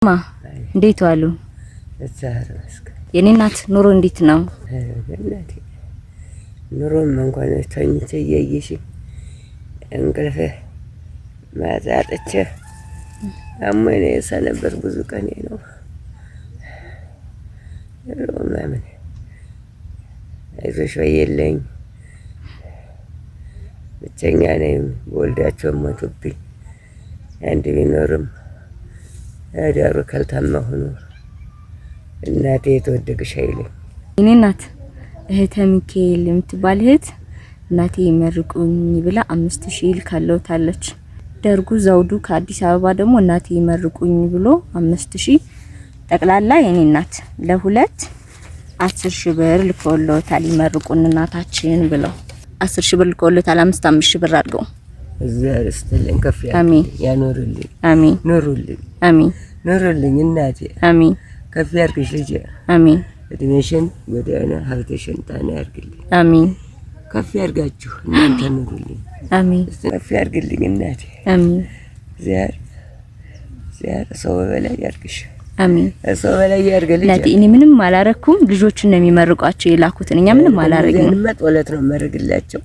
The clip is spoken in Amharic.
ማ እንዴት ዋሉ? የኔ እናት ኑሮ እንዴት ነው? ኑሮም እንኳን ተኝቼ እያየሽ እንቅልፍ ማዛጥቼ አሞኝ የሰነበት ብዙ ቀኔ ነው። ማምን አይዞሽ በየለኝ ብቸኛ ነኝ። ወልዳቸው ሞቱብኝ። አንድ ቢኖርም አዳሩ ካልታማ ሆኖ እናቴ የተወደቅሽ አይለኝ። የኔ እናት እህተ ሚካኤል የምትባል እህት እናቴ ይመርቁኝ ብላ 5000 ልካለውታለች። ደርጉ ዘውዱ ከአዲስ አበባ ደግሞ እናቴ ይመርቁኝ ብሎ 5000 ጠቅላላ የኔ እናት ለሁለት 10000 ብር ልኮልዎታል። ይመርቁን እናታችን ብለው 10000 ብር ልኮልዎታል። 5000 ብር አድርገው እግዚአብሔር ይስጥልኝ፣ ከፍ ያኖርልኝ። አሜን። ኑሩልኝ፣ አሜን። ኑሩልኝ እናቴ፣ አሜን። ከፍ ያርግሽ ልጄ፣ አሜን። እድሜሽን ወዲያና ሀብትሽን ጣና ያርግልኝ፣ አሜን። ከፍ ያርጋችሁ እናንተ ኑሩልኝ፣ አሜን። ከፍ ያርግልኝ እናቴ፣ አሜን። ዚያር ሰው በላይ ያርግሽ፣ አሜን። ሰው በላይ ያርግልኝ። እናቴ እኔ ምንም አላረኩም፣ ልጆችን ነው የሚመርቋቸው የላኩትን። እኛ ምንም አላረግንም። መጥወለት ነው መርግላቸው